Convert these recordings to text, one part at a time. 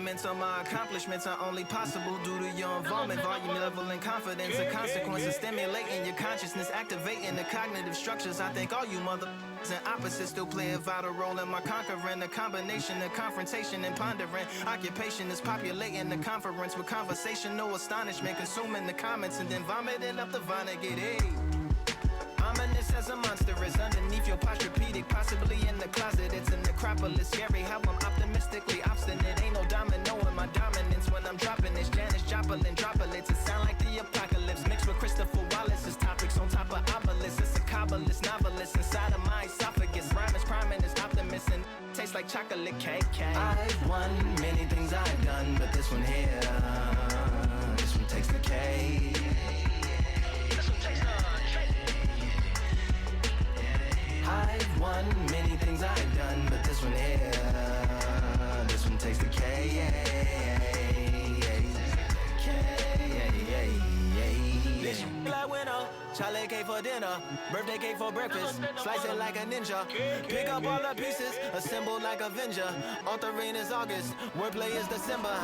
compliments on my accomplishments are only possible due to your involvement, volume, level, and confidence. A consequence of stimulating your consciousness, activating the cognitive structures. I think all you mother and opposites still play a vital role in my conquering. The combination of confrontation and pondering. Occupation is populating the conference with conversational astonishment, consuming the comments and then vomiting up the Vonnegut. Hey. Ominous as a monster is underneath your posturepedic, possibly in the closet. It's a necropolis, scary how I'm optimistically obstinate. Ain't no domino in my dominance when I'm dropping this. Janis Joplin droplets, it sound like the apocalypse mixed with Christopher Wallace's topics on top of obelisks. It's a kabbalist novelist inside of my esophagus. Rhyme is priming is optimist and tastes like chocolate cake. I've won many things I've done, but this one here, this one takes the cake. I've won many things I've done, but this one here, this one takes the K. This like winner, chocolate cake for dinner, birthday cake for breakfast, slice it like a ninja, pick up all the pieces, assemble like Avenger, authoring is August, wordplay is December,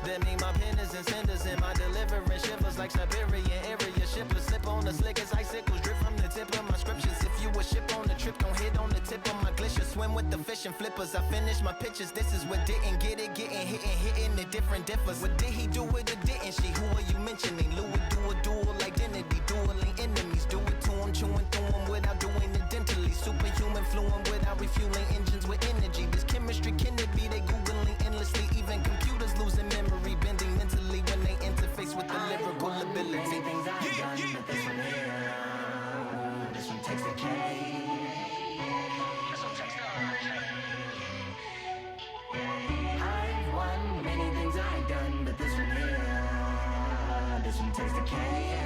That mean my pen is in cinders and my deliverance shivers like Siberian area shippers. Slip on the slickest icicles, drip from the tip of my scriptures. If you a ship on the trip, don't hit on the tip of my glacier. Swim with the fish and flippers. I finish my pitches. This is what didn't get it, getting hitting the different differs. What did he do with it? Didn't she? Who are you mentioning? Lou would do a dual identity, dueling enemies. Do it to him, chewing through him without doing it dentally. Superhuman, fluent without refueling engines with energy. This chemistry can it be? They googling endlessly. Even computers losing memory, bending mentally when they interface with the lyrical ability. Things I've done, but this one here, this one takes the cake. This one takes the cake. I've won many things I've done, but this one here, this one takes the cake.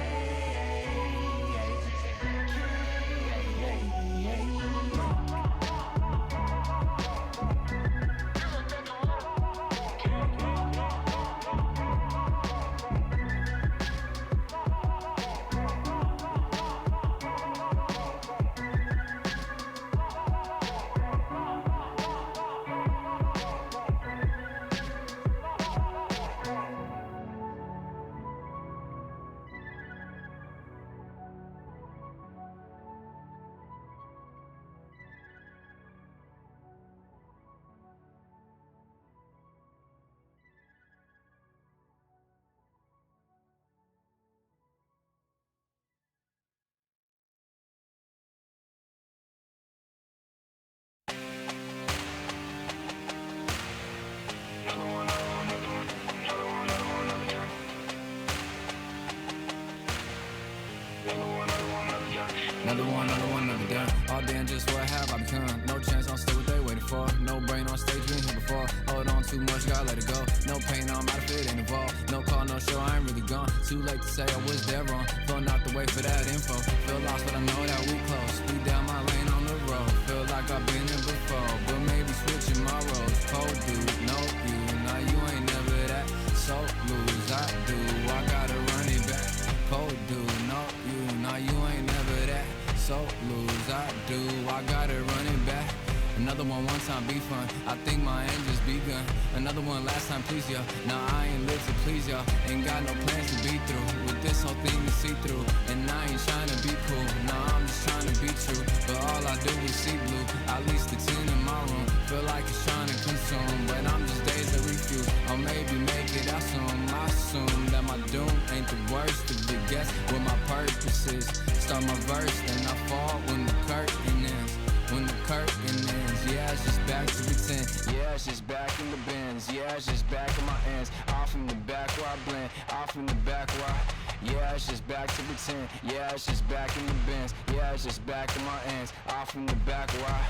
Another gun. All damn, just what have I become? No chance, I'll stay what they waiting for. No brain on stage, been here before. Hold on too much, gotta let it go. No pain, I'm out of it, ain't involved. No call, no show, I ain't really gone. Too late to say I was there wrong. Filling out the way for that info. Feel lost, but I know that we close. Speed down my lane on the road. Feel like I've been here before, but maybe switching my roles. Cold dude, no you, now you ain't never that. So lose, I do, I gotta run it back. Cold dude, no you, now you ain't never that. So lose, I do, I gotta run it back. Another one time be fun, I think my end just begun. Another one last time please ya. Nah, I ain't live to please ya. Ain't got no plans to be through with this whole thing to see through. And I ain't trying to be cool, nah, I'm just trying to be true. But all I do is see blue, at least the 10 in my room. Feel like it's trying to consume, but I'm just days that refuse. Or maybe make it out soon. I assume that my doom ain't the worst of the guess what my purpose is. Start my verse, then I fall when the curtain ends. When the curtain ends, yeah, it's just back to pretend. Yeah, it's just back in the bins. Yeah, it's just back in my ends. Off in the back where I blend. Off in the back where I... Yeah, it's just back to pretend. Yeah, it's just back in the bins. Yeah, it's just back in my ends. Off in the back where I...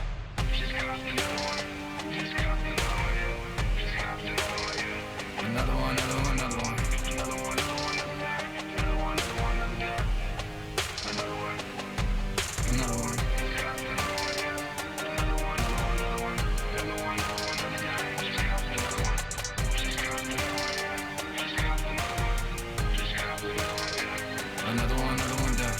Just copped another one. Just copped another one. Just copped another one. Another one, another one, another one. Another one, another one, another one. Another one, another one, another one. Another one. Another one. Another one down.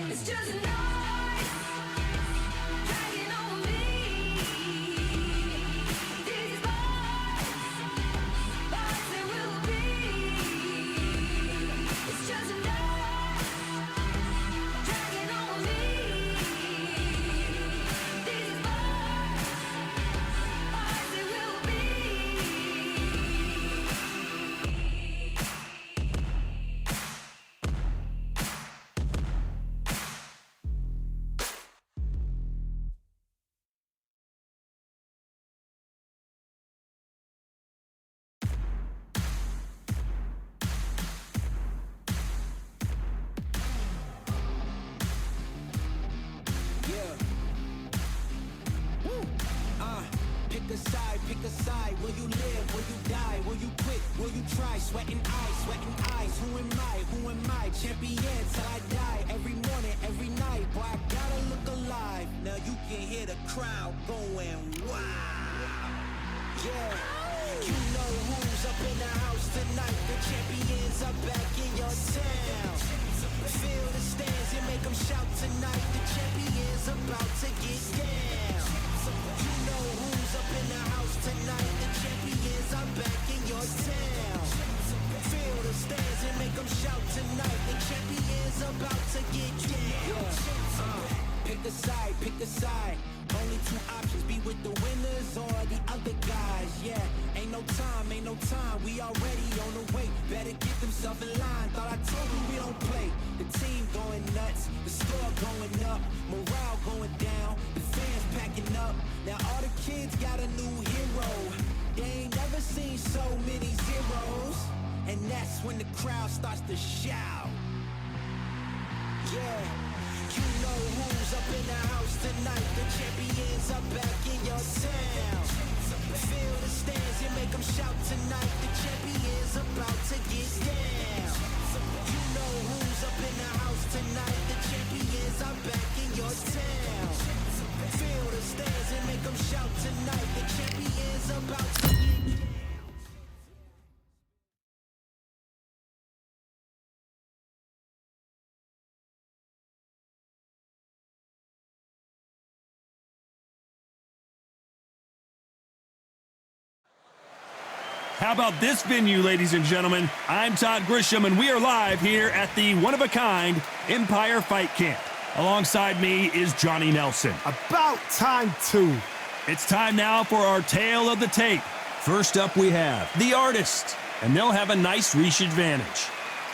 It's just a night dragging on me. These bars they will be. It's just a night dragging on me. These bars they will be. Pick a side. Will you live? Will you die? Will you quit? Will you try? Sweating eyes. Who am I? Champion till I die. Every morning, every night. Boy, I gotta look alive. Now you can hear the crowd going wow. Yeah. You know who's up in the house tonight. The champions are back in your town. Feel the stands and make them shout tonight. The champions about to get down. You know who's up in the house tonight. The champions are back in your town. Feel the stands and make them shout tonight. The champions about to get down. Pick a side. Only two options, be with the winners or the other guys. Yeah, ain't no time. We already on the way. Better get themselves in line. Thought I told you we don't play. The team going nuts, the score going up, morale going down, the fans packing up. Now all the kids got a new hero. They ain't never seen so many zeros. And that's when the crowd starts to shout. Yeah. You know who's up in the house tonight. The champions are back in your town. Feel the stands and make them shout tonight. The champions about to get down. You know who's up in the house tonight. The champions are back in your town. Feel the stands and make them shout tonight. The champions about to get down. How about this venue, ladies and gentlemen? I'm Todd Grisham, and we are live here at the one-of-a-kind Empire Fight Camp. Alongside me is Johnny Nelson. About time, too. It's time now for our tale of the tape. First up, we have the Artist, and they'll have a nice reach advantage.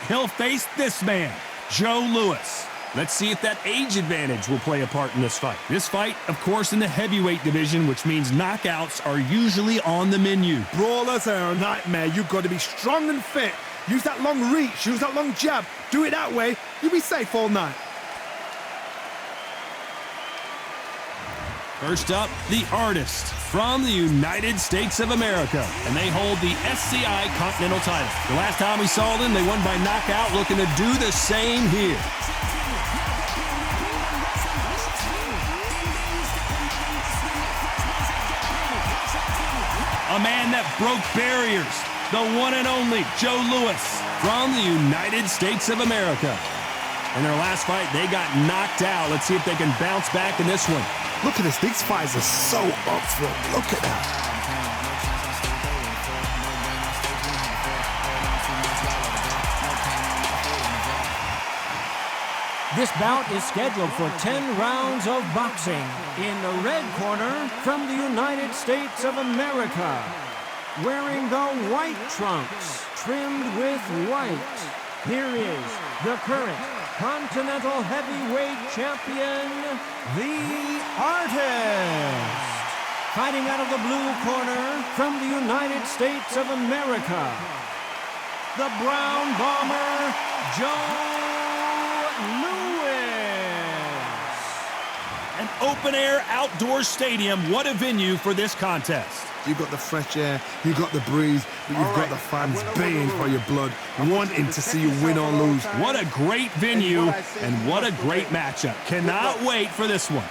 He'll face this man, Joe Louis. Let's see if that age advantage will play a part in this fight. This fight, of course, in the heavyweight division, which means knockouts are usually on the menu. Brawlers are a nightmare. You've got to be strong and fit. Use that long reach. Use that long jab. Do it that way. You'll be safe all night. First up, the Artist from the United States of America, and they hold the SCI Continental title. The last time we saw them, they won by knockout, looking to do the same here. A man that broke barriers, the one and only Joe Louis from the United States of America. In their last fight, they got knocked out. Let's see if they can bounce back in this one. Look at this. These fighters are so up for it. Look at that. This bout is scheduled for 10 rounds of boxing. In the red corner, from the United States of America, wearing the white trunks, trimmed with white, here is the current Continental Heavyweight Champion, the Artist. Fighting out of the blue corner, from the United States of America, the Brown Bomber, Joe An open-air outdoor stadium. What a venue for this contest. You've got the fresh air, you've got the breeze, but you've got the fans baying for your blood, wanting to see you win or lose. What a great venue, and what a great matchup. Cannot wait for this one.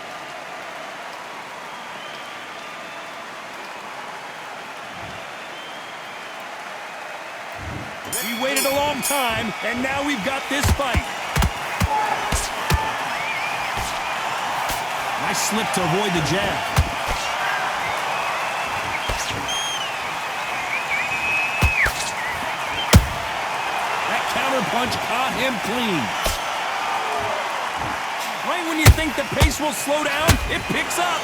We waited a long time, and now we've got this fight. I slipped to avoid the jab. That counter punch caught him clean. Right when you think the pace will slow down, it picks up.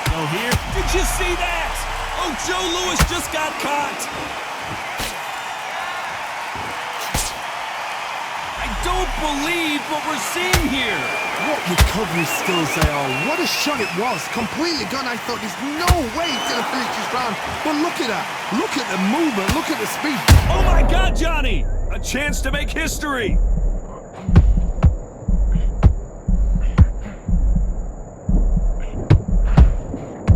So here, did you see that? Oh, Joe Louis just got caught. I don't believe what we're seeing here. What recovery skills they are. What a shot it was. Completely gone. I thought there's no way he's going to finish this round. But look at that. Look at the movement. Look at the speed. Oh my God, Johnny! A chance to make history.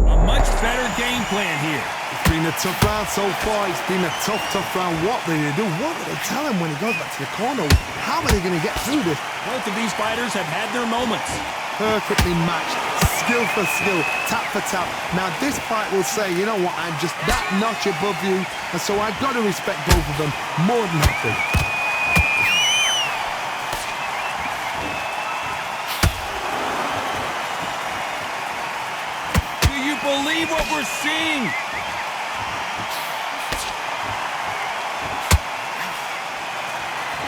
A much better game plan here. It's been a tough round so far. It's been a tough round. What are they going to do? What will they tell him when he goes back to the corner? How are they going to get through this? Both of these fighters have had their moments. Perfectly matched. Skill for skill. Tap for tap. Now this fight will say, you know what, I'm just that notch above you. And so I've got to respect both of them more than nothing. Do you believe what we're seeing?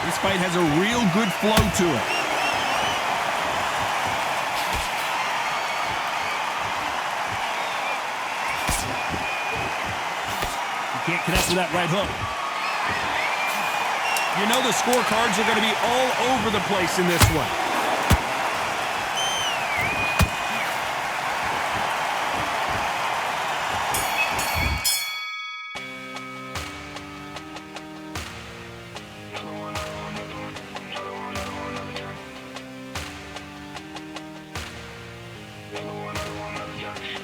This fight has a real good flow to it. You can't connect with that right hook. You know the scorecards are going to be all over the place in this one.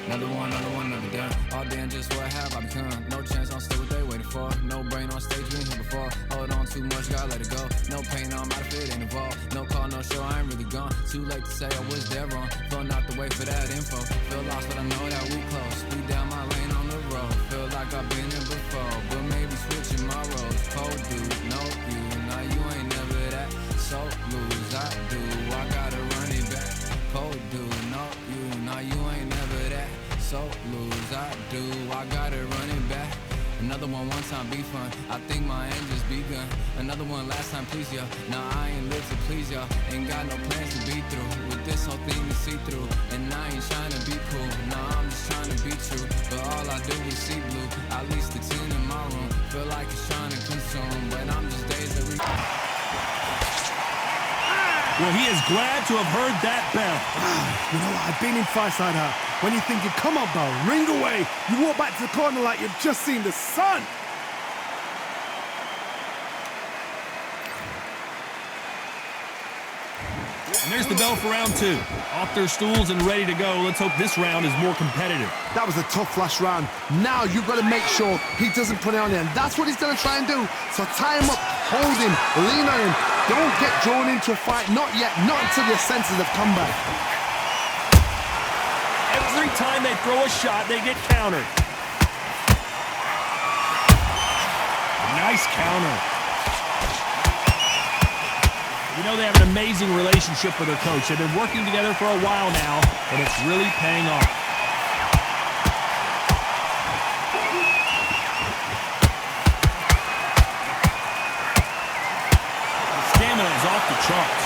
Another one, another done. All day and just what have I become? No chance, I'm still what they waiting for. No brain on stage, been here before. Hold on too much, gotta let it go. No pain, I'm out of it, ain't involved. No call, no show, I ain't really gone. Too late to say I was there wrong. Filling out the way for that info. Feel lost, but I know that we close. Speed down my lane on the road. Feel like I've been here before, but maybe switching my roles. Cold dude, no you, now you ain't never that. So lose, I do, I gotta run it back. Cold dude, no you, now you ain't never that. So lose, I do, I gotta run it back. Another one time be fun, I think my end just begun. Another one last time please ya. Now I ain't live to please y'all. Ain't got no plans to be through with this whole thing to see through. And I ain't trying to be cool, nah, I'm just trying to be true. But all I do is see blue, at least the 10 in my room. Feel like it's trying to consume, but I'm just days of Well, he is glad to have heard that bell. You know what? I've been in fights like that. When you're thinking, come on, bro, ring away. You walk back to the corner like you've just seen the sun. And there's the bell for round two. Off their stools and ready to go. Let's hope this round is more competitive. That was a tough last round. Now you've got to make sure he doesn't put it on you. And that's what he's going to try and do. So tie him up, hold him, lean on him. Don't get drawn into a fight. Not yet. Not until your senses have come back. Every time they throw a shot, they get countered. Nice counter. You know they have an amazing relationship with their coach. They've been working together for a while now, and it's really paying off. The stamina is off the charts.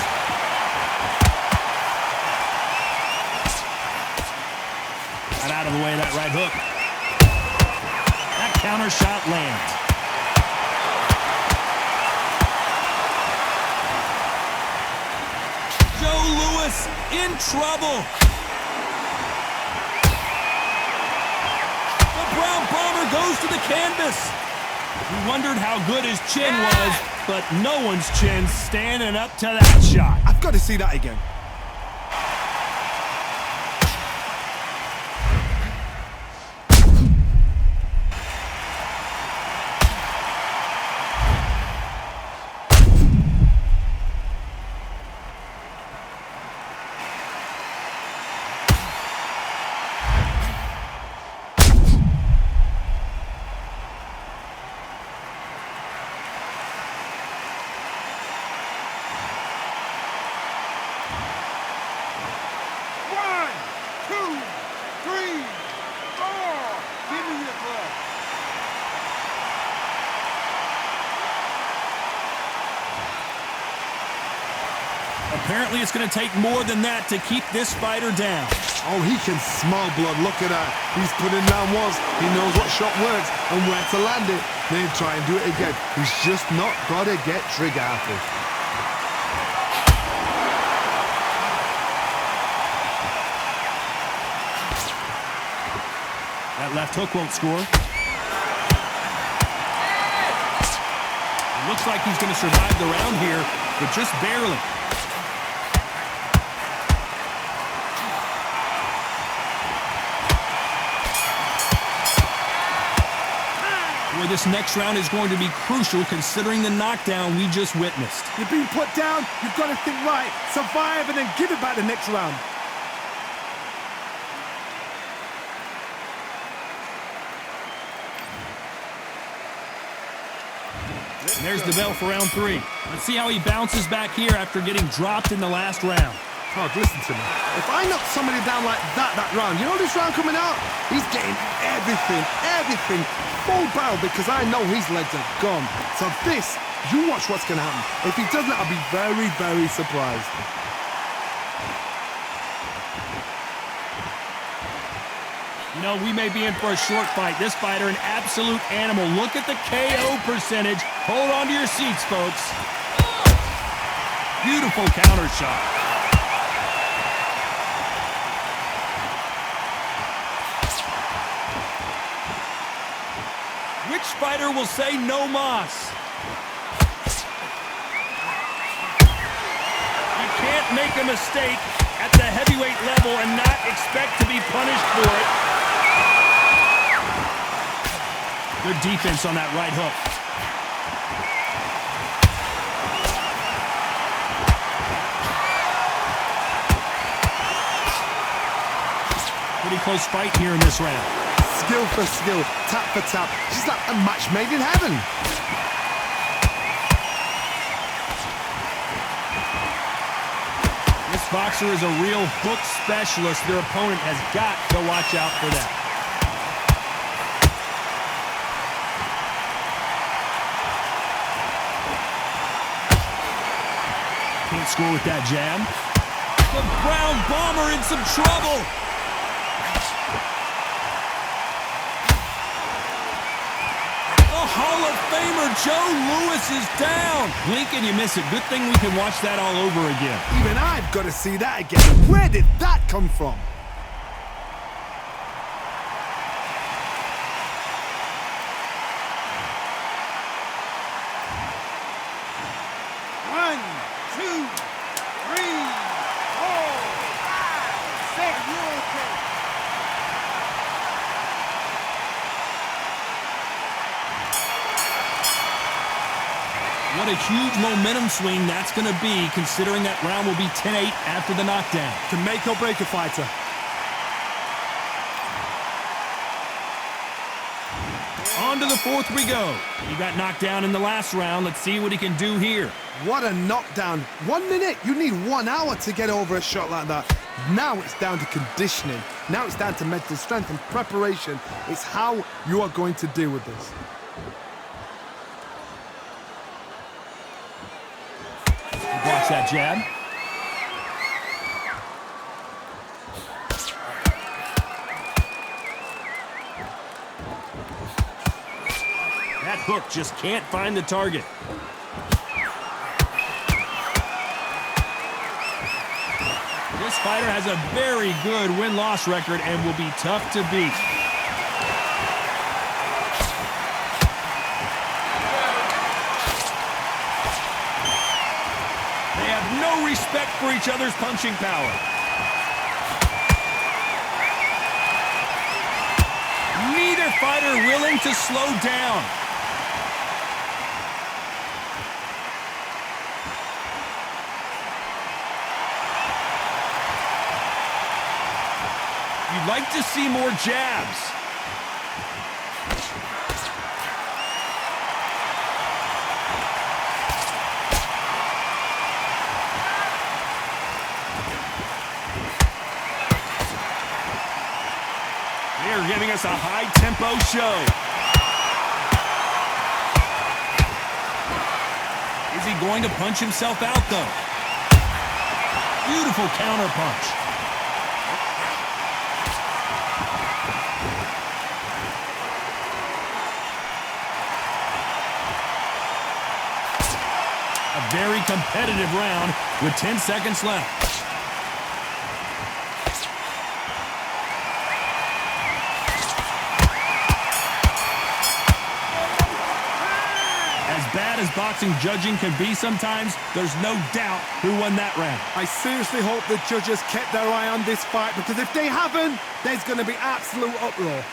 Got out of the way of that right hook. That counter shot lands. Joe Louis in trouble. The Brown Bomber goes to the canvas. We wondered how good his chin was, but no one's chin standing up to that shot. I've got to see that again. Apparently, it's going to take more than that to keep this fighter down. Oh, he can smell blood. Look at that. He's putting down walls. He knows what shot works and where to land it. Then try and do it again. He's just not got to get trigger happy. That left hook won't score. It looks like he's going to survive the round here, but just barely. Boy, this next round is going to be crucial considering the knockdown we just witnessed. You're being put down, you've got to think right, survive and then give it back the next round. And there's the bell for round 3. Let's see how he bounces back here after getting dropped in the last round. Oh, listen to me. If I knock somebody down like that round, you know this round coming out? He's getting everything full barrel because I know his legs are gone. So this, you watch what's going to happen. If he doesn't, I'll be very, very surprised. You know, we may be in for a short fight. This fighter, an absolute animal. Look at the KO percentage. Hold on to your seats, folks. Beautiful counter shot. Which fighter will say no mas? You can't make a mistake at the heavyweight level and not expect to be punished for it. Good defense on that right hook. Pretty close fight here in this round. Skill for skill, tap for tap. She's like a match made in heaven. This boxer is a real hook specialist. Their opponent has got to watch out for that. Can't score with that jab. The ground bomber in some trouble. Hall of Famer Joe Louis is down. Blink and you miss it. Good thing we can watch that all over again. Even I've got to see that again. Where did that come from? One, two, three, 4, 5, 6. You're okay. What a huge momentum swing that's going to be, considering that round will be 10-8 after the knockdown. To make or break a fighter. On to the 4th we go. He got knocked down in the last round. Let's see what he can do here. What a knockdown. 1 minute. You need 1 hour to get over a shot like that. Now it's down to conditioning. Now it's down to mental strength and preparation. It's how you are going to deal with this. Watch that jab. That hook just can't find the target. This fighter has a very good win-loss record and will be tough to beat. They have no respect for each other's punching power. Neither fighter willing to slow down. You'd like to see more jabs. They're giving us a high-tempo show. Is he going to punch himself out, though? Beautiful counter punch. A very competitive round with 10 seconds left. As bad as boxing judging can be sometimes, there's no doubt who won that round. I seriously hope the judges kept their eye on this fight, because if they haven't, there's going to be absolute uproar.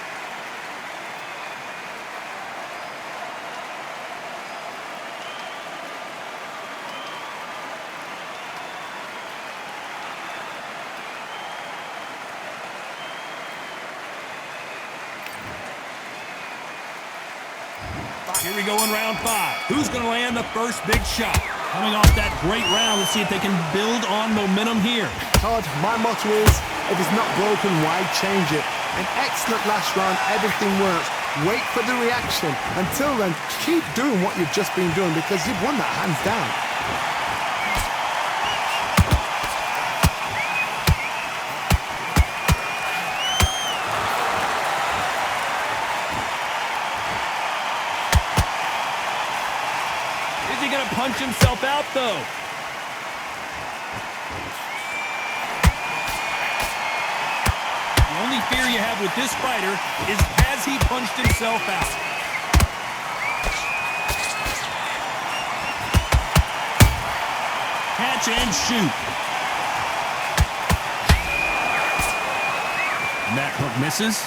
Here we go in round 5. Who's going to land the first big shot? Coming off that great round, let's see if they can build on momentum here. Todd, my motto is, if it's not broken, why change it? An excellent last round, everything works. Wait for the reaction. Until then, keep doing what you've just been doing, because you've won that hands down. Is he going to punch himself out, though? The only fear you have with this fighter is, has he punched himself out? Catch and shoot. And that hook misses.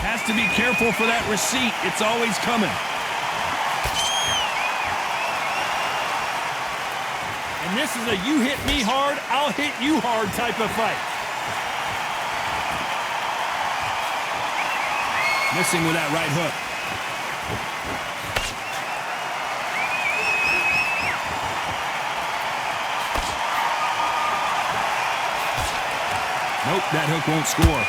Has to be careful for that receipt. It's always coming. And this is a you hit me hard, I'll hit you hard type of fight. Missing with that right hook. Nope, that hook won't score.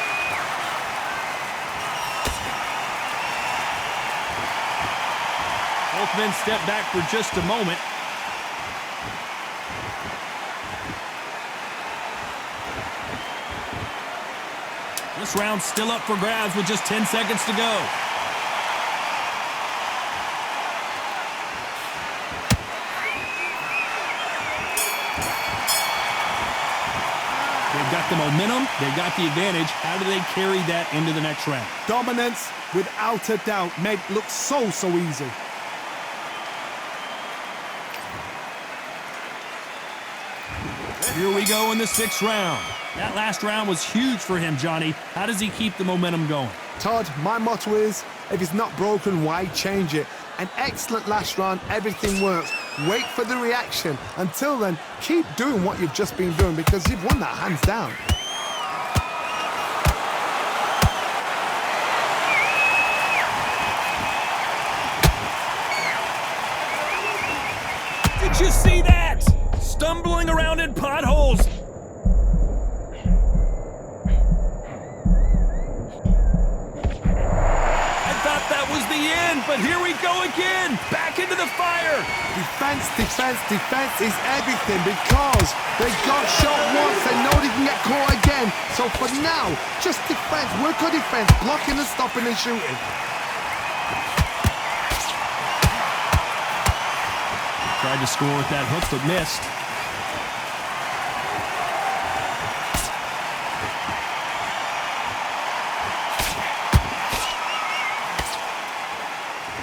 Both men step back for just a moment. This round's still up for grabs with just 10 seconds to go. They've got the momentum, they've got the advantage. How do they carry that into the next round? Dominance, without a doubt, made it look so easy. Here we go in the 6th round. That last round was huge for him, Johnny. How does he keep the momentum going? Todd, my motto is, if it's not broken, why change it? An excellent last round, everything works. Wait for the reaction. Until then, keep doing what you've just been doing, because you've won that hands down. Did you see that? Stumbling around in potholes. I thought that was the end, but here we go again. Back into the fire. Defense, defense, defense is everything, because they got shot once, they know they can get caught again. So for now, just defense, work on defense, blocking and stopping and shooting. Tried to score with that hook, but missed.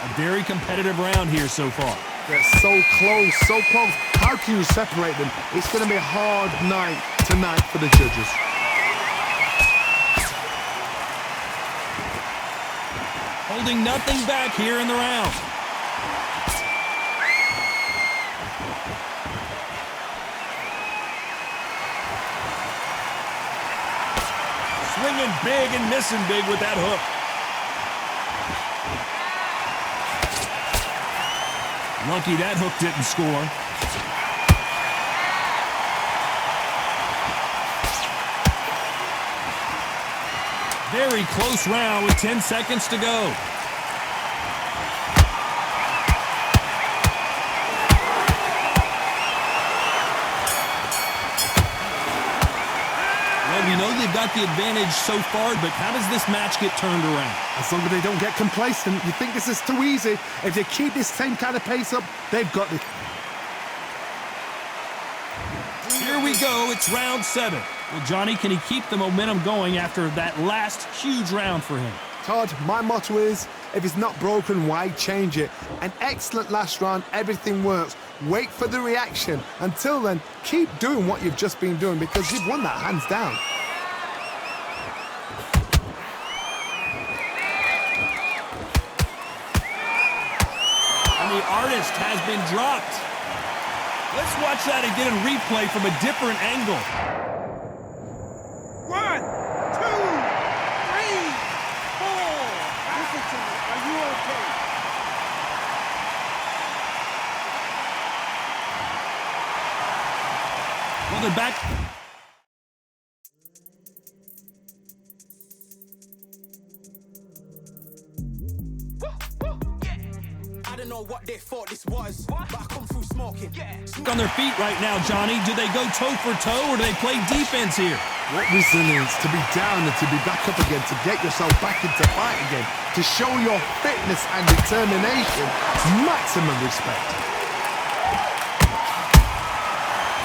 A very competitive round here so far. They're so close, so close. How can you separate them? It's going to be a hard night tonight for the judges. Holding nothing back here in the round. Swinging big and missing big with that hook. Lucky that hook didn't score. Very close round with 10 seconds to go. Well, we know they've got the advantage so far, but how does this match get turned around? As long as they don't get complacent, you think this is too easy. If they keep this same kind of pace up, they've got this. Here we go, it's round 7. Well, Johnny, can he keep the momentum going after that last huge round for him? Todd, my motto is, if it's not broken, why change it? An excellent last round, everything works. Wait for the reaction. Until then, keep doing what you've just been doing because you've won that hands down. And the artist has been dropped. Let's watch that again in replay from a different angle. 1, 2, 3, 4. Listen to me. Are you okay? Well, they're back. I don't know what they thought this was, but I come through smoking. On their feet right now, Johnny. Do they go toe for toe or do they play defense here? What resilience to be down and to be back up again, to get yourself back into fight again, to show your fitness and determination. Maximum respect.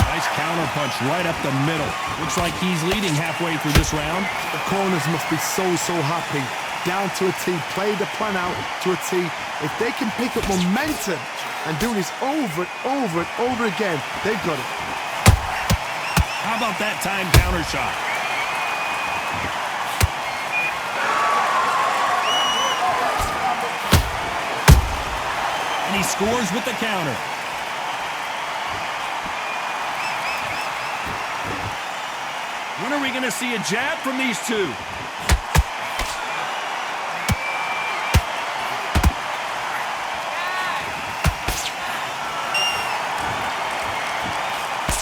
Nice counter punch right up the middle. Looks like he's leading halfway through this round. The corners must be so happy. Down to a T, play the plan out to a T. If they can pick up momentum and do this over and over and over again, they've got it. How about that time counter shot? And he scores with the counter. When are we going to see a jab from these two?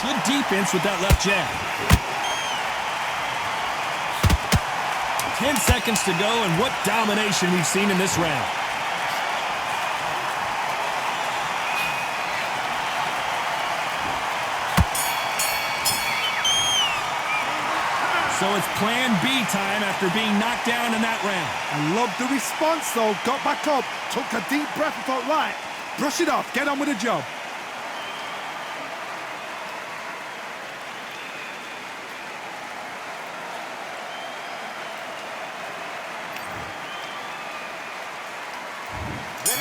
Good defense with that left jab. 10 seconds to go, and what domination we've seen in this round. So it's plan B time after being knocked down in that round. I love the response, though. Got back up, took a deep breath and thought, right, brush it off, get on with the job.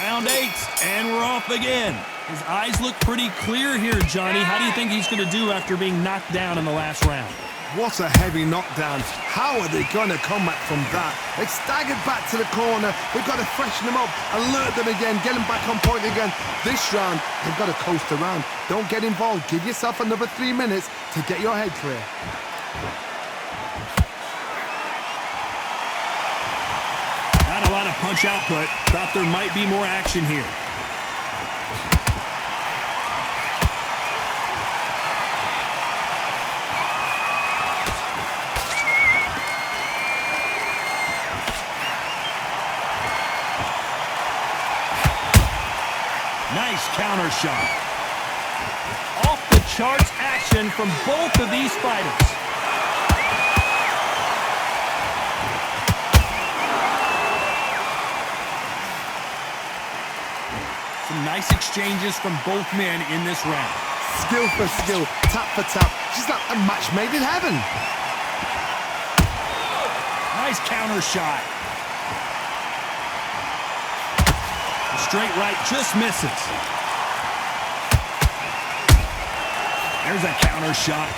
Round 8, and we're off again. His eyes look pretty clear here, Johnny. How do you think he's going to do after being knocked down in the last round? What a heavy knockdown. How are they going to come back from that? They staggered back to the corner. They've got to freshen them up, alert them again, get them back on point again. This round, they've got to coast around. Don't get involved. Give yourself another 3 minutes to get your head clear. Not a lot of punch output. Thought there might be more action here. Nice counter shot. Off the charts action from both of these fighters. Some nice exchanges from both men in this round. Skill for skill, tap for tap. Just like a match made in heaven. Nice counter shot. The straight right just misses. There's a counter shot.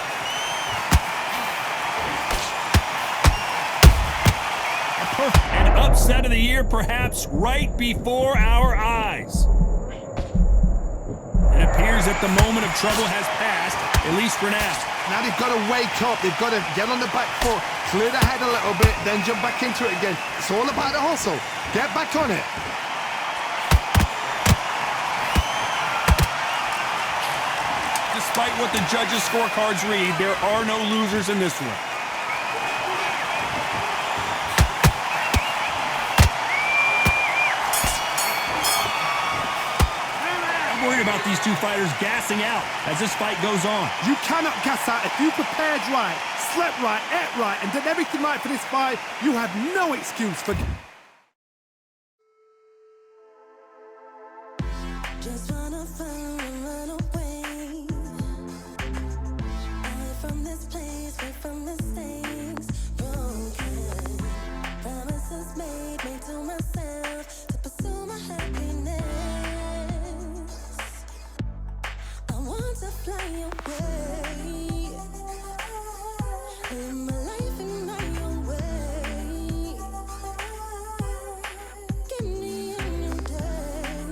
An upset of the year, perhaps right before our eyes. It appears that the moment of trouble has passed, at least for now. Now they've got to wake up. They've got to get on the back foot, clear the head a little bit, then jump back into it again. It's all about the hustle. Get back on it. Despite what the judges' scorecards read, there are no losers in this one. these two fighters gassing out as this fight goes on. You cannot gas out. If you prepared right, slept right, ate right, and did everything right for this fight, you have no excuse for... Just wanna run away. Away from this place, away from mistakes. Broken promises made to myself to pursue my happiness. I want to fly away. Live my life in my own way. Give me a new day.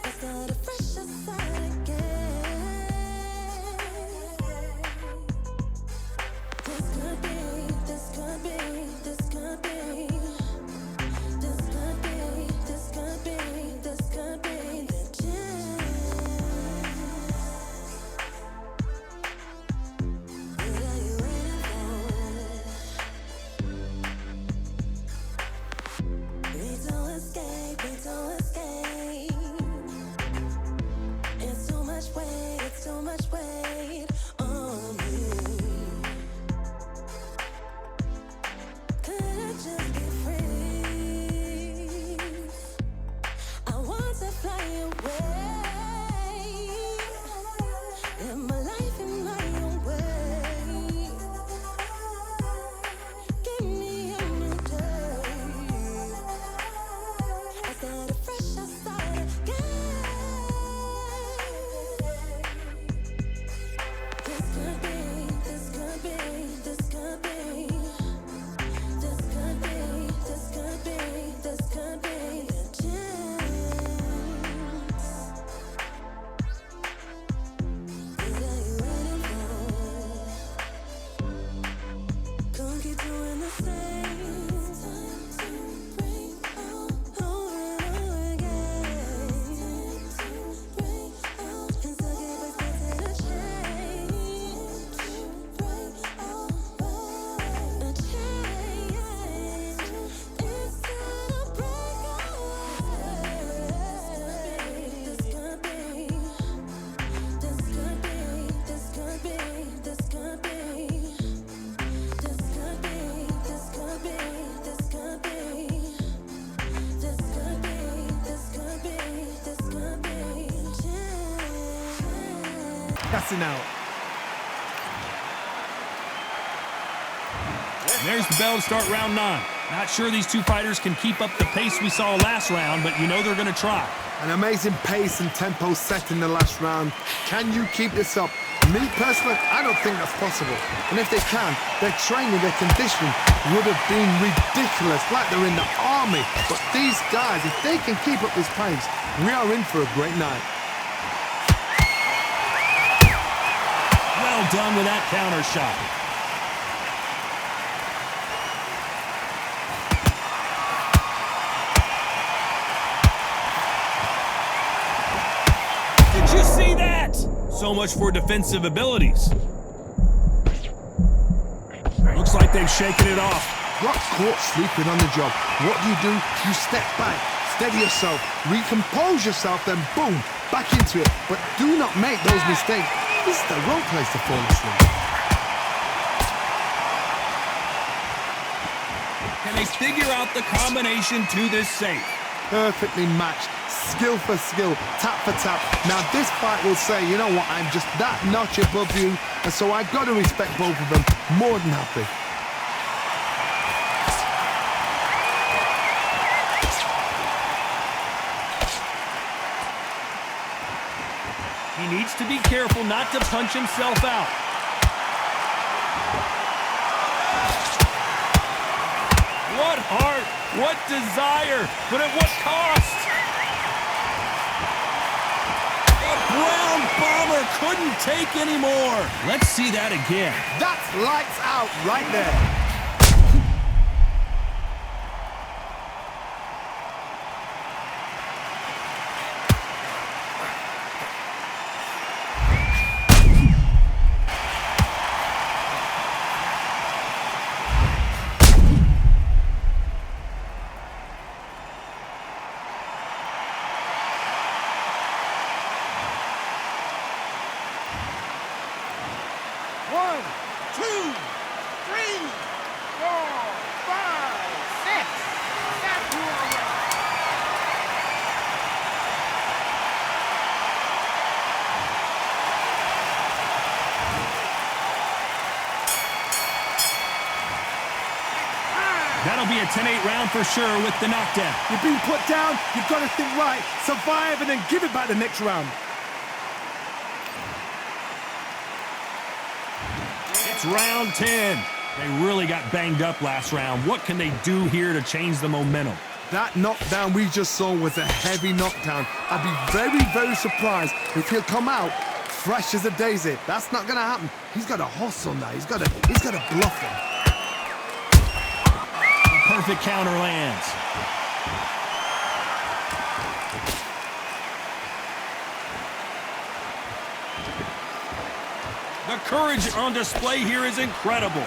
I start a fresh start again. This could be, this could be, this could be. This could be, this could be, this could be the chance. What are you waiting for? Need to escape, need to escape. It's too much weight, it's too much weight on me. Could I just be free? I want to fly away. Live my life in my own way. Give me a new day. I start a fresh, I start again. This could be, this could be, this could be. This could be, this could be, this could be the chance. What are you waiting for? Can't keep doing the same. Time to break out over and over again. Time to break out and so give expected a change. Break out, a change. It's time to break out. This could be, this could be, this could be, this could be. This could be, this could be, this could be. This could be, this could be, this could be. Chance. Gassing out. And there's the bell to start round 9. Not sure these two fighters can keep up the pace we saw last round, but you know they're going to try. An amazing pace and tempo set in the last round. Can you keep this up? Me, personally, I don't think that's possible. And if they can, their training, their conditioning would have been ridiculous, like they're in the army. But these guys, if they can keep up this pace, we are in for a great night. Well done with that counter shot. Did you see that? So much for defensive abilities. Looks like they've shaken it off. Got caught sleeping on the job. What do? You step back, steady yourself, recompose yourself, then boom, back into it. But do not make those mistakes. This is the wrong place to fall asleep. Can they figure out the combination to this safe? Perfectly matched, skill for skill, tap for tap. Now this fight will say, you know what, I'm just that notch above you, and so I've got to respect both of them more than happy. He needs to be careful not to punch himself out. What heart, what desire, but at what cost? The Brown Bomber couldn't take any more. Let's see that again. That's lights out right there. That'll be a 10-8 round for sure with the knockdown. You're being put down, you've got to think right, survive, and then give it back the next round. It's round 10. They really got banged up last round. What can they do here to change the momentum? That knockdown we just saw was a heavy knockdown. I'd be very, very surprised if he'll come out fresh as a daisy. That's not going to happen. He's got a hustle on that. He's got to bluff him. Perfect counter lands. The courage on display here is incredible.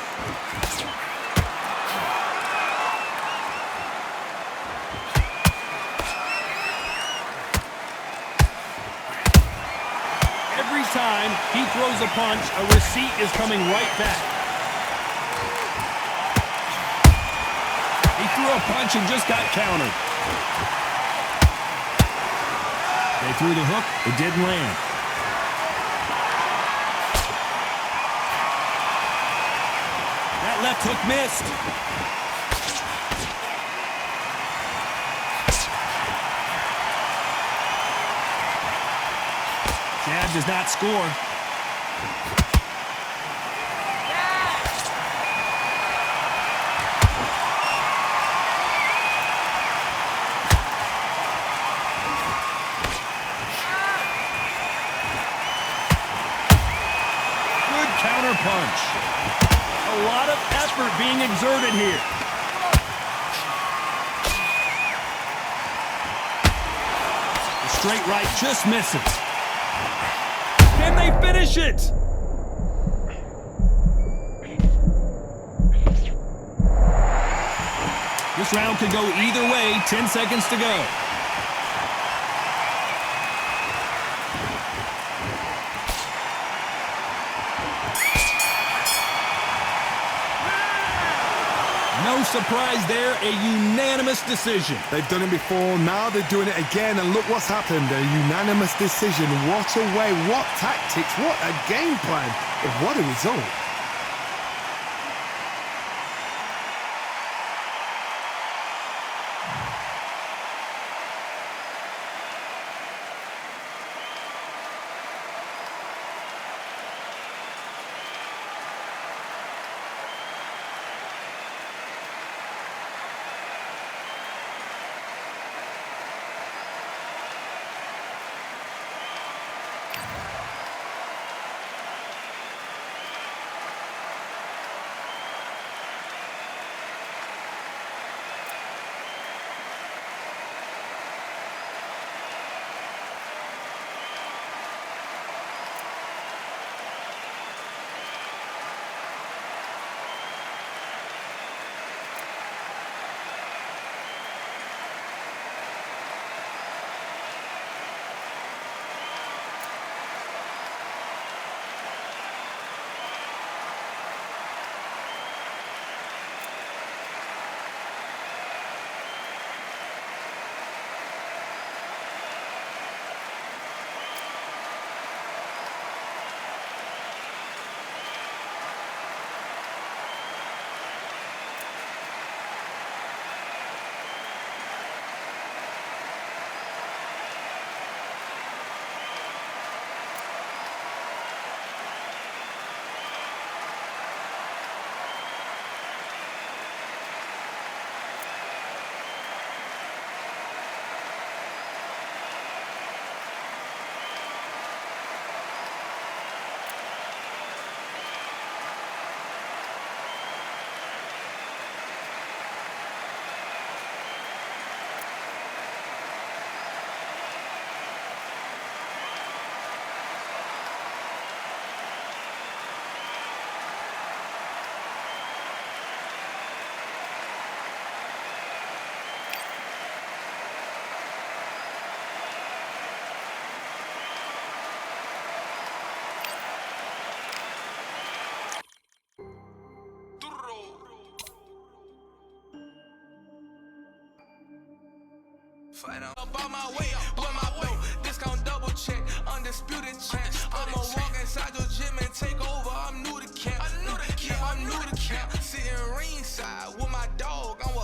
Every time he throws a punch, a receipt is coming right back. He threw a punch and just got countered. They threw the hook, it didn't land. That left hook missed. Jab does not score. Counter punch. A lot of effort being exerted here. The straight right just misses. Can they finish it? This round could go either way. 10 seconds to go. No surprise there, a unanimous decision. They've done it before, now they're doing it again, and look what's happened. A unanimous decision. What a way, what tactics, what a game plan. What a result. Fight up on my way, with my way. Discount double check, undisputed champ. I'ma walk inside your gym and take over. I'm new to camp. I'm new to camp. Sitting ringside with my dog. I'm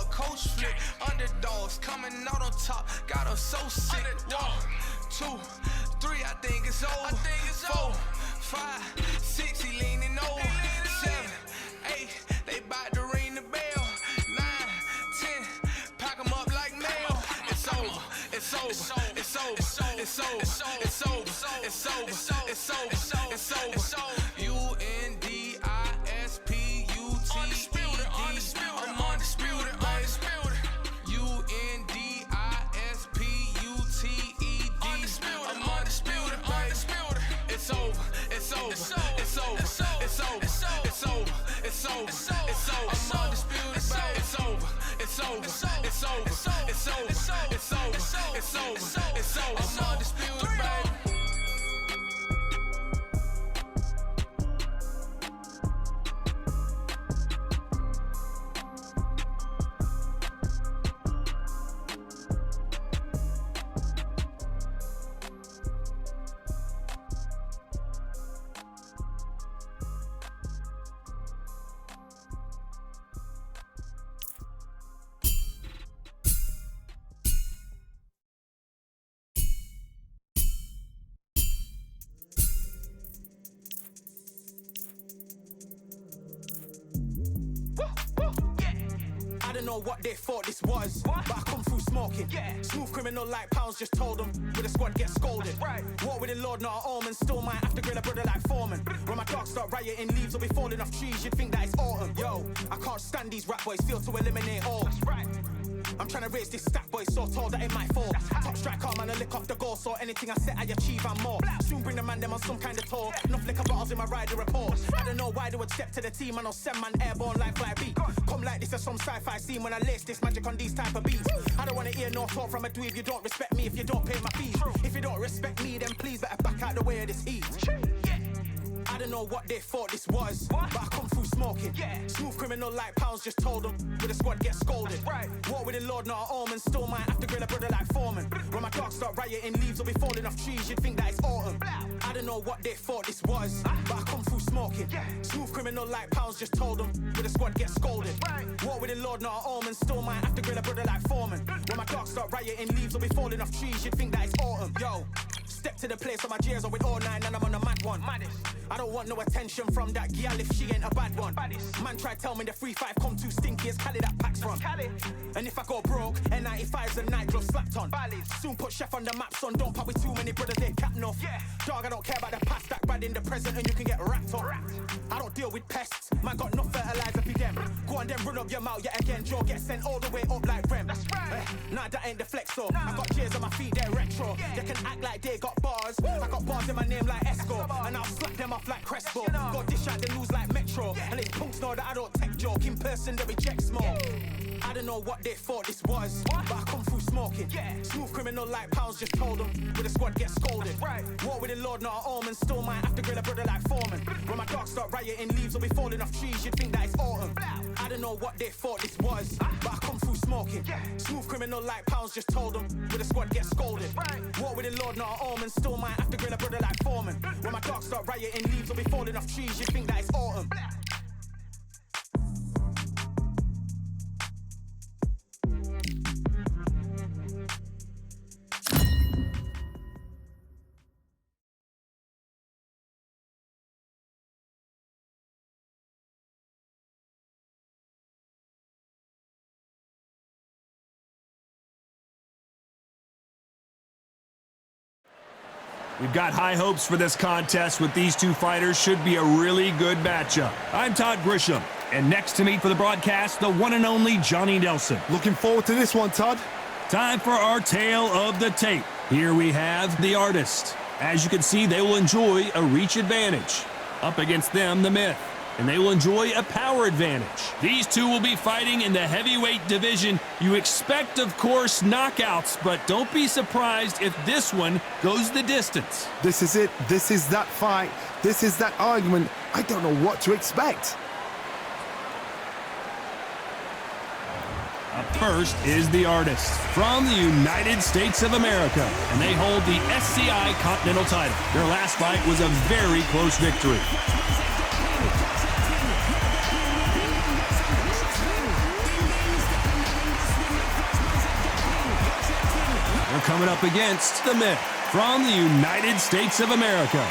coming out on top, got her so sick. 1, 2, 3, I think it's over. 4, 5, 6, he leaning over. 7, 8, they bout to ring the bell. 9, 10, pack 'em up like mail. It's over, it's over, it's over, it's over, it's over, it's over, it's over, it's over, it's over. Undisputed. I'm undisputed, undisputed. Undisputed. I'm undisputed, undisputed. It's over, it's over, it's over, it's over, it's over, it's over, it's over, it's over. I'm undisputed, baby. It's over, it's over, it's over, it's over, it's over, it's over, it's over. I'm undisputed, baby. I don't know what they thought this was, but I come through smoking. Smooth criminal like pounds, just told them. With the squad get scolded. War with the Lord, not an omen. Still might have to grill a brother like Foreman. When my dogs start rioting, leaves will be falling off trees. You'd think that it's autumn. Yo, I can't stand these rap boys, feel to eliminate all. I'm trying to raise this stack, boy, so tall that it might fall. Top striker, man, I lick off the goal, so anything I set, I achieve and more. Soon bring the man them on some kind of tour. Enough liquor bottles in my rider report. I don't know why they would step to the team, and I'll send man airborne like fly beat. Come like this as some sci-fi scene when I lace this magic on these type of beats. I don't wanna hear no talk from a dweeb. You don't respect me if you don't pay my fees. If you don't respect me, then please better back out the way of this heat. I don't know what they thought this was, but I come through smoking. Smooth criminal like pounds, just told them. With the squad get scolded. War with the Lord, not an omen. Still might have to grill a brother like Foreman. When my dogs start rioting, leaves will be falling off trees. You'd think that it's autumn. I don't know what they thought this was, but I come through smoking. Smooth criminal like pounds, just told them. With the squad get scolded. War with the Lord, not an omen. Still might have to grill a brother like Foreman. When my dogs start rioting, leaves will be falling off trees. You'd think that it's autumn. Yo, step to the place on my J's are with all 9 and I'm on a mad one. I don't want no attention from that gal if she ain't a bad one. Man try tell me the 3-5 come too stinky, it's Cali that packs from. And if I go broke, N95s and night gloves slapped on. Soon put chef on the map, son, don't pop with too many brothers, they cap enough. Dog, I don't care about the past, that bad in the present and you can get wrapped up. I don't deal with pests, man got no fertilizer for them. Go on then run up your mouth yet again, Joe get sent all the way up like Rem. Nah, that ain't the flex so. I got J's on my feet, they're retro. They can act like they got bars, I got bars in my name like Esco. And I'll slap them off like Crespo. Go dish out the news like Metro. And it's punks know that I don't tech joke. In person, they reject smoke. I don't know what they thought this was, but I come through smoking. Smooth criminal like pounds, just told them. With the squad get scolded. War with the Lord, not an omen. Still might have to grill a brother like Foreman. When my dogs start rioting, leaves will be falling off trees. You'd think that it's autumn. I don't know what they thought this was, but I come through smoking. Smooth criminal like pounds, just told them. With the squad get scolded. War with the Lord, not an omen. Still might have to grill a brother like Foreman. When my dogs start rioting, leaves will be falling off trees. You'd think that it's autumn. We've got high hopes for this contest with these two fighters. Should be a really good matchup. I'm Todd Grisham, and next to me for the broadcast, the one and only Johnny Nelson. Looking forward to this one, Todd. Time for our tale of the tape. Here we have the artist. As you can see, they will enjoy a reach advantage. Up against them, the myth. And they will enjoy a power advantage. These two will be fighting in the heavyweight division. You expect, of course, knockouts, but don't be surprised if this one goes the distance. This is it. This is that fight. This is that argument. I don't know what to expect. Up first is the artist from the United States of America, and they hold the SCI Continental title. Their last fight was a very close victory. coming up against the Myth from the United States of America.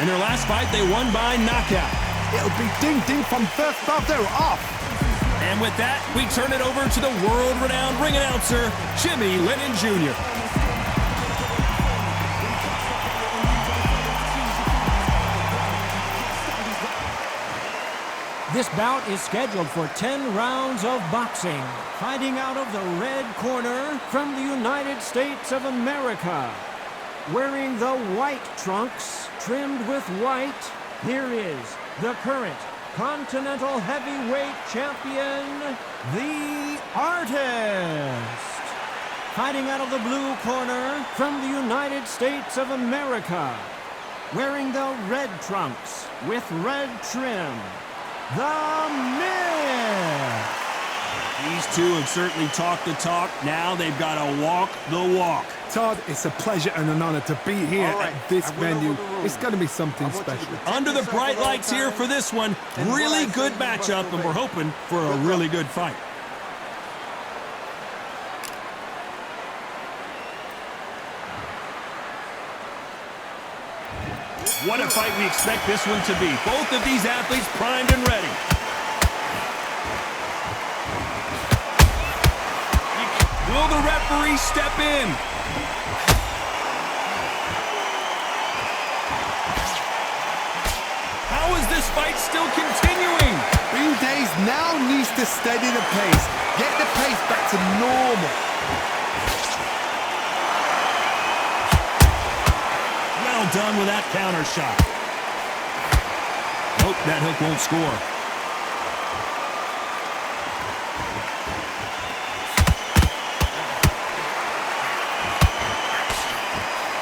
In their last fight, they won by knockout. It'll be ding-ding from first off. They're off. And with that, we turn it over to the world-renowned ring announcer, Jimmy Lennon Jr. This bout is scheduled for 10 rounds of boxing. Fighting out of the red corner from the United States of America. Wearing the white trunks, trimmed with white, here is the current Continental Heavyweight Champion, The Artist. Fighting out of the blue corner from the United States of America. Wearing the red trunks with red trim, The Myth. These two have certainly talked the talk. Now they've got to walk the walk. Todd, it's a pleasure and an honor to be here at this venue. It's going to be something special. Under the bright lights here for this one. Really good matchup, and we're hoping for a really good fight. What a fight we expect this one to be. Both of these athletes primed and ready. Will the referee step in? How is this fight still continuing? Bean Days now needs to steady the pace. Get the pace back to normal. Well done with that counter shot. Nope, that hook won't score.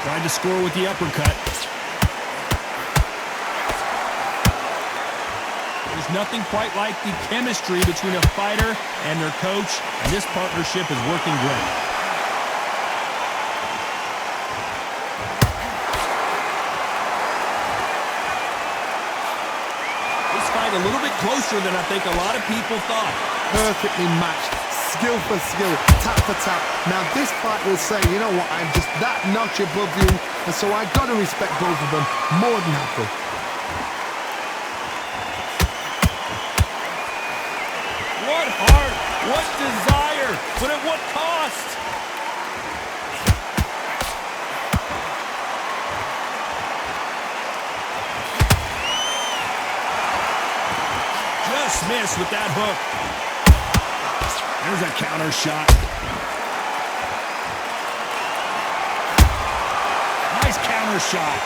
Tried to score with the uppercut. There's nothing quite like the chemistry between a fighter and their coach, and this partnership is working great. This fight a little bit closer than I think a lot of people thought. Perfectly matched. Skill for skill, tap for tap. Now this fight will say, you know what, I'm just that notch above you, and so I got to respect both of them more than happy. What heart, what desire, but at what cost? Just missed with that hook. There's a counter shot. Nice counter shot.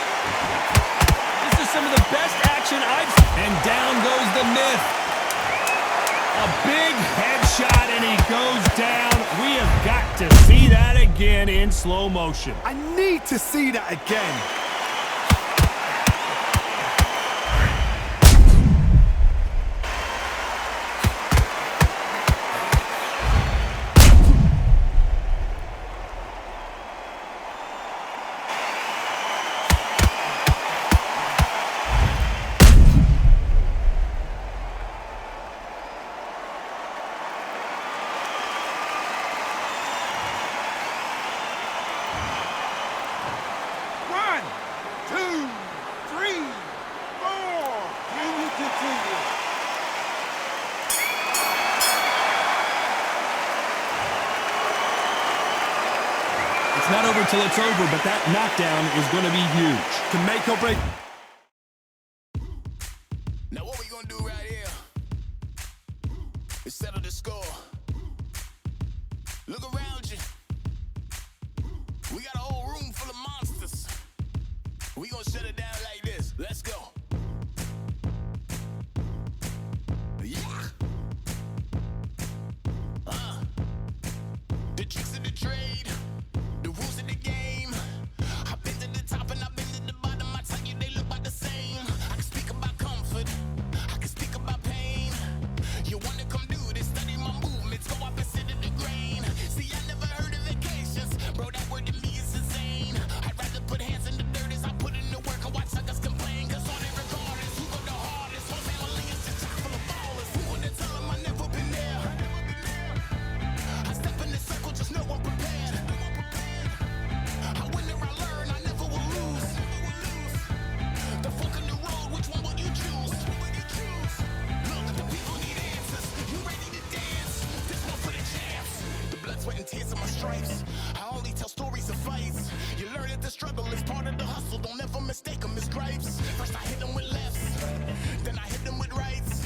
This is some of the best action I've seen. And down goes the Myth. A big headshot, and he goes down. We have got to see that again in slow motion. I need to see that again. It's not over till it's over, but that knockdown is going to be huge. To make or break. Now what we gonna do right here is settle the score. Look around you. We got a whole room full of monsters. We gonna shut it down like this. Let's go. Yeah. The tricks of the trade, the rules of the game. I've been to the top and I've been to the bottom. I tell you they look about the same. I can speak about comfort, I can speak about pain. You wanna come do this, study my movements, go opposite of the grain. See, I never heard of vacations, bro, that word to me is insane. I'd rather put hands in the dirt as I put in the work and watch suckers complain. Cause on it regardless, who go the hardest? Whole family is just chock full of ballers. Who wanna tell them I never been there? I step in the circle, just know I'm prepared. stripes. I only tell stories of fights. You learn that the struggle is part of the hustle. Don't ever mistake them as gripes. First I hit them with lefts, then I hit them with rights.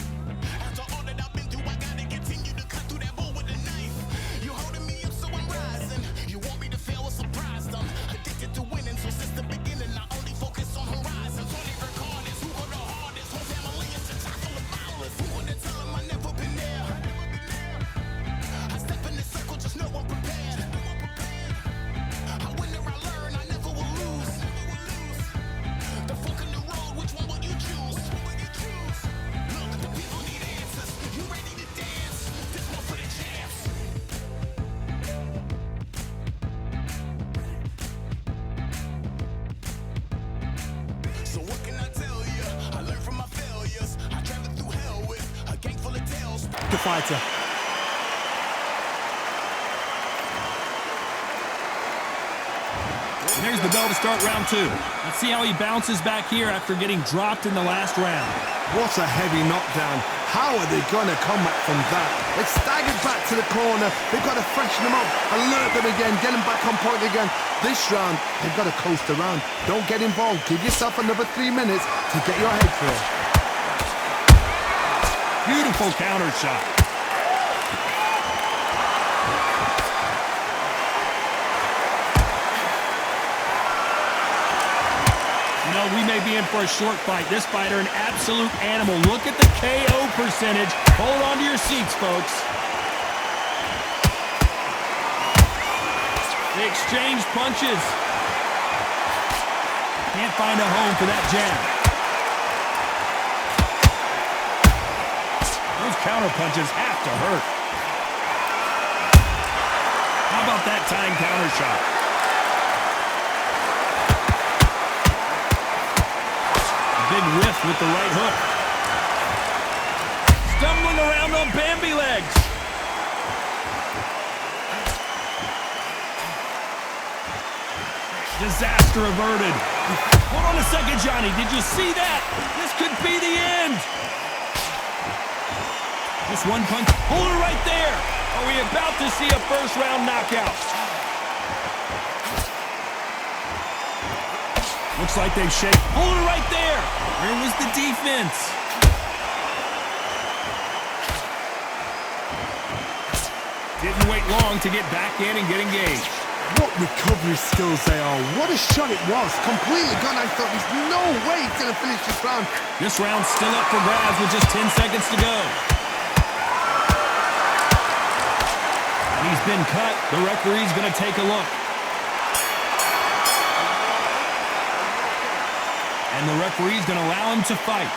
After all that I've been through, I gotta continue to cut through that bull with a knife. You holding me up, so I'm rising. You want me to fail or surprised? I'm addicted to winning, so since the beginning, I only focus on horizons. Only record is who go the hardest. Whole family is the top of the violence. Who would have tell them I never been there? I step in the circle, just know I'm prepared. I win or I learn, I never will lose. The fork in the road, which one will you choose? Look, the people need answers. You ready to dance? This one for the champs. So what can I tell you? I learned from my failures. I traveled through hell with a gang full of tales. The fighter. And there's the bell to start round 2. Let's see how he bounces back here after getting dropped in the last round. What a heavy knockdown. How are they going to come back from that? They staggered back to the corner. They've got to freshen them up, alert them again, get them back on point again. This round, they've got to coast around. Don't get involved. Give yourself another 3 minutes to get your head clear. Beautiful counter shot. You know, we may be in for a short fight. This fighter, an absolute animal. Look at the KO percentage. Hold on to your seats, folks. They exchange punches. Can't find a home for that jab. Those counter punches have to hurt. How about that tying counter shot? Big whiff with the right hook. Stumbling around on Bambi legs. Disaster averted. Hold on a second, Johnny. Did you see that? This could be the end. Just one punch. Hold it right there. Are we about to see a first-round knockout? Looks like they've shaped. Hold it right there. Where was the defense? Didn't wait long to get back in and get engaged. What recovery skills they are. What a shot it was. Completely gone. I thought there's no way he's going to finish this round. This round's still up for grabs with just 10 seconds to go. And he's been cut. The referee's going to take a look. And the referee's going to allow him to fight.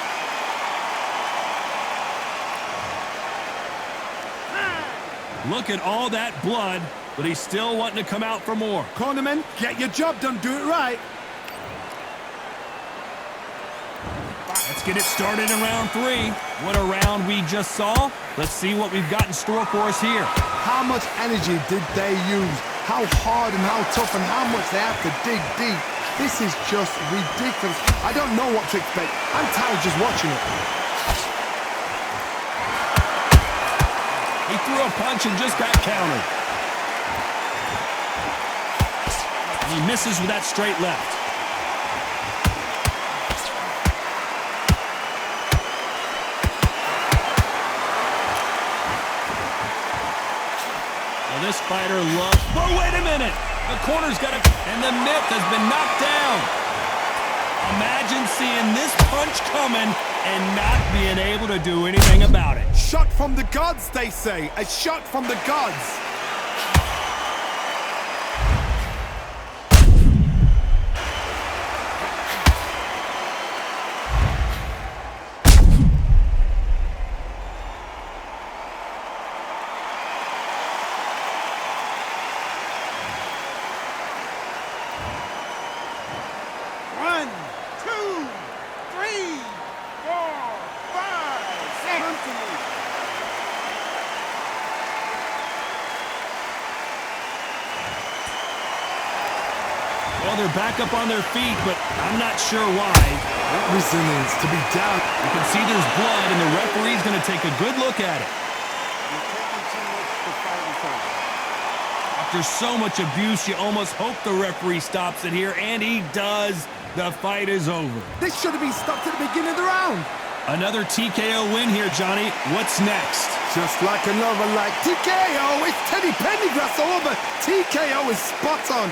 Look at all that blood, but he's still wanting to come out for more. Cornermen, get your job done. Do it right. Let's get it started in round 3. What a round we just saw. Let's see what we've got in store for us here. How much energy did they use? How hard and how tough and how much they have to dig deep. This is just ridiculous. I don't know what to expect. I'm tired just watching it. He threw a punch and just got countered. And he misses with that straight left. Well, this fighter loves... Oh, wait a minute! The corner's got a... And the mitt has been knocked down. Imagine seeing this punch coming and not being able to do anything about it. Shot from the gods, they say. A shot from the gods. Well, they're back up on their feet, but I'm not sure why. Resilience to be down. You can see there's blood, and the referee's going to take a good look at it. You're taking too much to fight with us. After so much abuse, you almost hope the referee stops it here, and he does. The fight is over. This should have been stopped at the beginning of the round. Another TKO win here, Johnny. What's next? Just like another, like TKO. It's Teddy Pendergrass over. TKO is spot on.